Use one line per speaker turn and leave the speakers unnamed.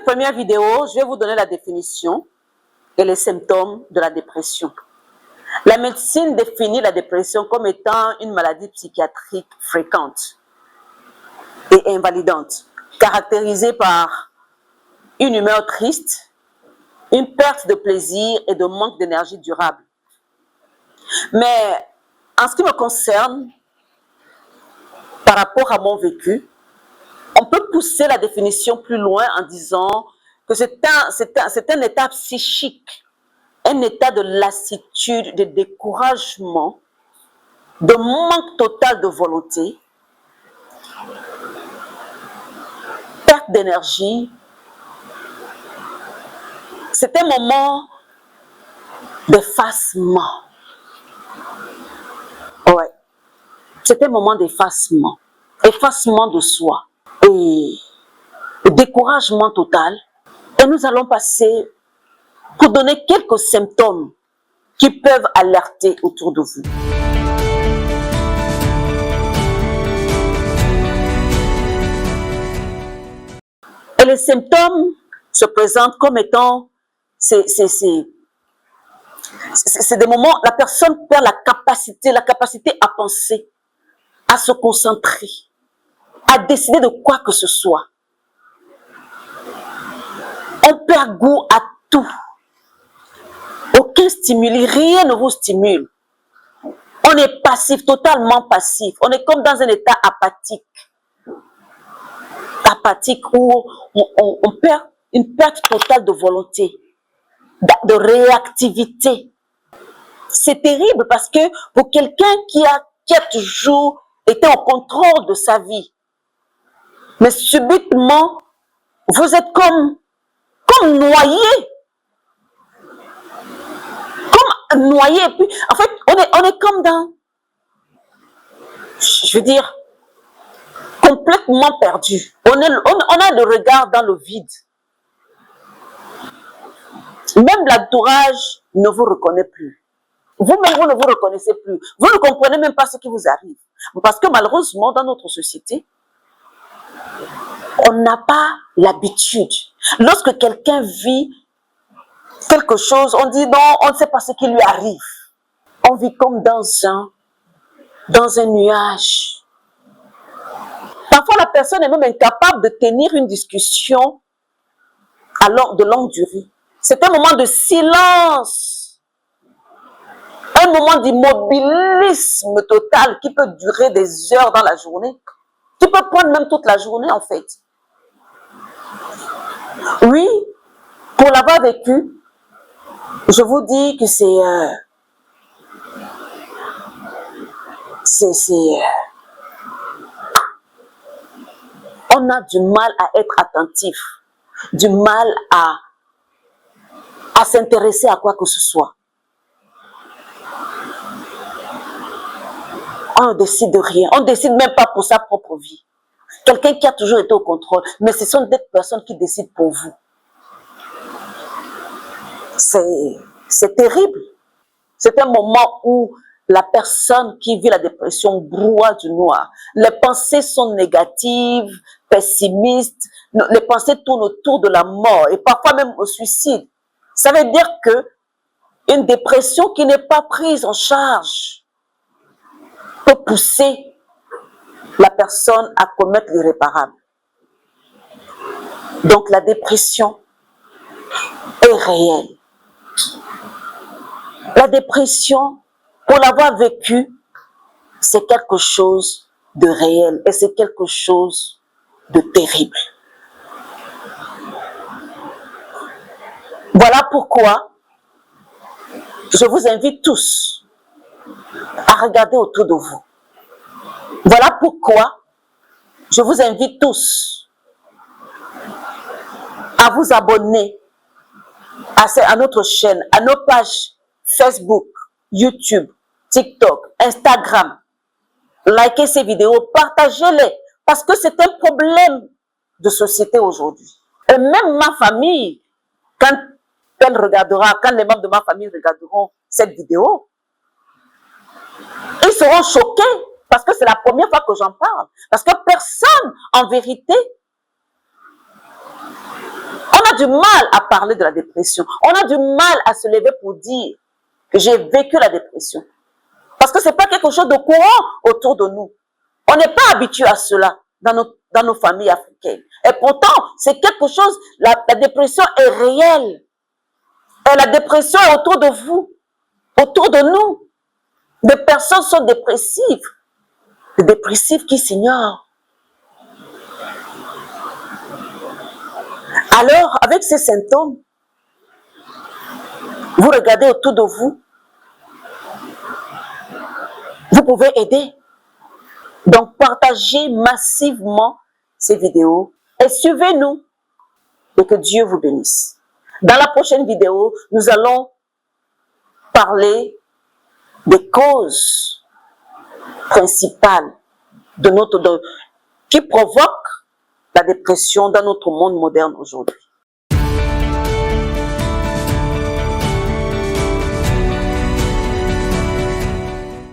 première vidéo, je vais vous donner la définition et les symptômes de la dépression. La médecine définit la dépression comme étant une maladie psychiatrique fréquente et invalidante, caractérisée par une humeur triste, une perte de plaisir et de manque d'énergie durable. Mais en ce qui me concerne, par rapport à mon vécu, on peut pousser la définition plus loin en disant que c'est un état psychique, un état de lassitude, de découragement, de manque total de volonté, perte d'énergie. C'est un moment d'effacement. Ouais, c'est un moment d'effacement, effacement de soi et découragement total. Et nous allons passer pour donner quelques symptômes qui peuvent alerter autour de vous. Et les symptômes se présentent comme étant, c'est des moments, la personne perd la capacité à penser, à se concentrer, à décider de quoi que ce soit. On perd goût à tout. Aucun stimuli, rien ne vous stimule. On est passif, totalement passif. On est comme dans un état apathique. Apathique où on perd une perte totale de volonté, de réactivité. C'est terrible parce que pour quelqu'un qui a toujours été en contrôle de sa vie, mais subitement, vous êtes comme noyé. Noyé, et puis en fait on est comme dans, je veux dire, complètement perdu. On a le regard dans le vide. Même l'entourage ne vous reconnaît plus. Vous-même, vous ne vous reconnaissez plus. Vous ne comprenez même pas ce qui vous arrive. Parce que malheureusement, dans notre société, on n'a pas l'habitude. Lorsque quelqu'un vit quelque chose, on dit non, on ne sait pas ce qui lui arrive. On vit comme dans un nuage. Parfois, la personne est même incapable de tenir une discussion de longue durée. C'est un moment de silence, un moment d'immobilisme total qui peut durer des heures dans la journée, qui peut prendre même toute la journée en fait. Oui, pour l'avoir vécu, je vous dis que on a du mal à être attentif, du mal à s'intéresser à quoi que ce soit. On ne décide de rien, on ne décide même pas pour sa propre vie. Quelqu'un qui a toujours été au contrôle, mais ce sont des personnes qui décident pour vous. C'est terrible. C'est un moment où la personne qui vit la dépression broie du noir. Les pensées sont négatives, pessimistes, les pensées tournent autour de la mort et parfois même au suicide. Ça veut dire que une dépression qui n'est pas prise en charge peut pousser la personne à commettre l'irréparable. Donc la dépression est réelle. La dépression, pour l'avoir vécue, c'est quelque chose de réel et c'est quelque chose de terrible. Voilà pourquoi je vous invite tous à regarder autour de vous. Voilà pourquoi je vous invite tous à vous abonner à notre chaîne, à nos pages Facebook, YouTube, TikTok, Instagram. Likez ces vidéos, partagez-les, parce que c'est un problème de société aujourd'hui. Et même ma famille, quand les membres de ma famille regarderont cette vidéo, ils seront choqués, parce que c'est la première fois que j'en parle. Parce que personne, en vérité, on du mal à parler de la dépression. On a du mal à se lever pour dire que j'ai vécu la dépression. Parce que ce n'est pas quelque chose de courant autour de nous. On n'est pas habitué à cela dans nos familles africaines. Et pourtant, c'est quelque chose, la dépression est réelle. Et la dépression est autour de vous, autour de nous. Des personnes sont dépressives. Des dépressifs qui s'ignorent. Alors, avec ces symptômes, vous regardez autour de vous. Vous pouvez aider. Donc, partagez massivement ces vidéos et suivez-nous. Et que Dieu vous bénisse. Dans la prochaine vidéo, nous allons parler des causes principales qui provoquent la dépression dans notre monde moderne aujourd'hui.